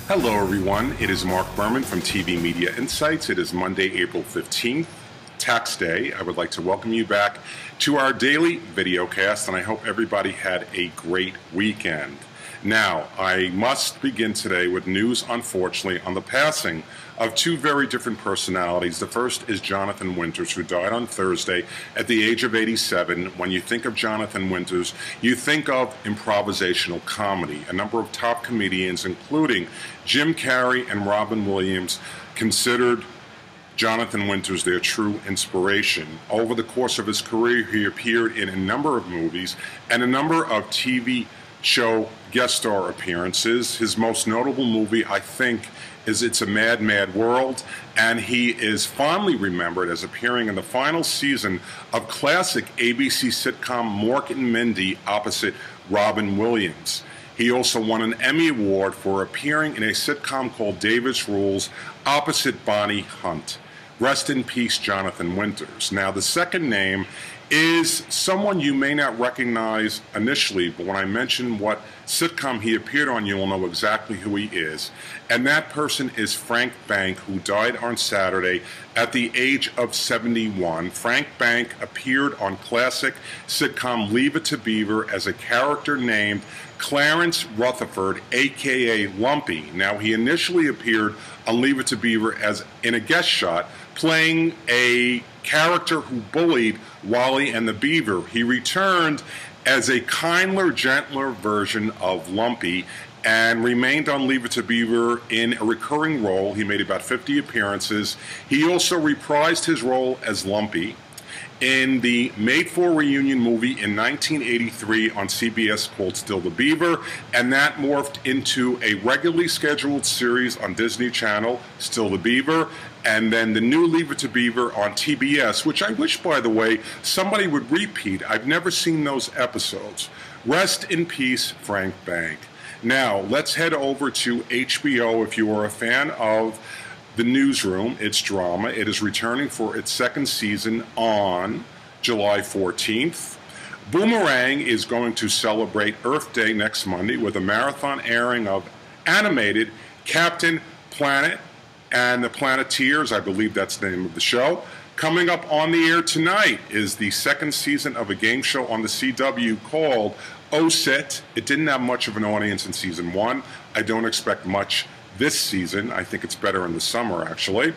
Hello everyone, it is Mark Berman from TV Media Insights. It is Monday, April 15th, Tax Day. I would like to welcome you back to our daily videocast, and I hope everybody had a great weekend. Now, I must begin today with news, unfortunately, on the passing of two very different personalities. The first is Jonathan Winters, who died on Thursday at the age of 87. When you think of Jonathan Winters, you think of improvisational comedy. A number of top comedians, including Jim Carrey and Robin Williams, considered Jonathan Winters their true inspiration. Over the course of his career, he appeared in a number of movies and a number of TV show guest star appearances. His most notable movie, I think, is It's a Mad, Mad World, and he is fondly remembered as appearing in the final season of classic ABC sitcom Mork and Mindy opposite Robin Williams. He also won an Emmy Award for appearing in a sitcom called Davis Rules opposite Bonnie Hunt. Rest in peace, Jonathan Winters. Now, the second name is someone you may not recognize initially, but when I mention what sitcom he appeared on, you'll know exactly who he is. And that person is Frank Bank, who died on Saturday at the age of 71. Frank Bank appeared on classic sitcom Leave It to Beaver as a character named Clarence Rutherford, a.k.a. Lumpy. Now, he initially appeared on Leave It to Beaver as in a guest shot, playing a character who bullied Wally and the Beaver. He returned as a kinder, gentler version of Lumpy and remained on Leave It to Beaver in a recurring role. He made about 50 appearances. He also reprised his role as Lumpy in the made-for reunion movie in 1983 on CBS called Still the Beaver, and that morphed into a regularly scheduled series on Disney Channel, Still the Beaver, and then the new Leave It to Beaver on TBS, which I wish, by the way, somebody would repeat. I've never seen those episodes. Rest in peace, Frank Bank. Now, let's head over to HBO. If you are a fan of The Newsroom, its drama, it is returning for its second season on July 14th. Boomerang is going to celebrate Earth Day next Monday with a marathon airing of animated Captain Planet and the Planeteers. I believe that's the name of the show. Coming up on the air tonight is the second season of a game show on the CW called OSIT. It didn't have much of an audience in season one. I don't expect much this season. I think it's better in the summer, actually.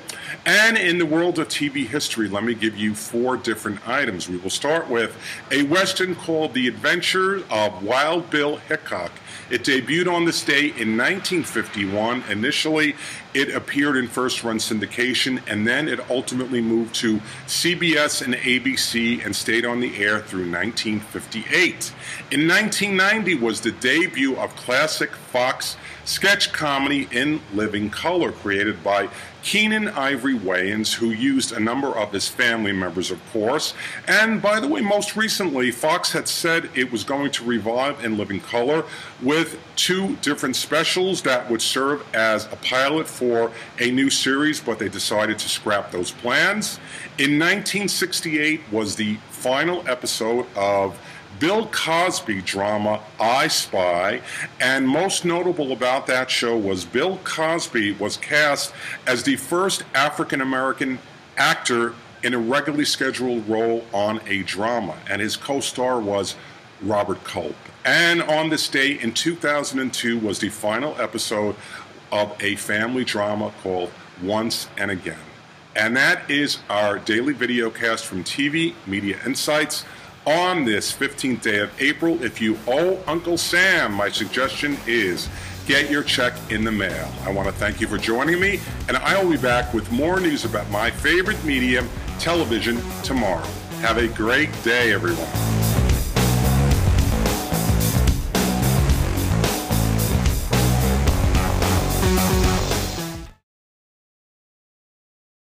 And in the world of TV history, let me give you four different items. We will start with a Western called The Adventures of Wild Bill Hickok. It debuted on this day in 1951. Initially, it appeared in first-run syndication, and then it ultimately moved to CBS and ABC and stayed on the air through 1958. In 1990 was the debut of classic Fox sketch comedy In Living Color, created by Keenan Ivory Wayans, who used a number of his family members, of course. And by the way, most recently, Fox had said it was going to revive In Living Color with two different specials that would serve as a pilot for a new series, but they decided to scrap those plans. In 1968 was the final episode of Bill Cosby drama I Spy, and most notable about that show was Bill Cosby was cast as the first African-American actor in a regularly scheduled role on a drama, and his co-star was Robert Culp. And on this day in 2002 was the final episode of a family drama called Once and Again. And that is our daily video cast from TV Media Insights on this 15th day of April. If you owe Uncle Sam, my suggestion is get your check in the mail. I want to thank you for joining me, and I will be back with more news about my favorite medium, television, tomorrow. Have a great day, everyone.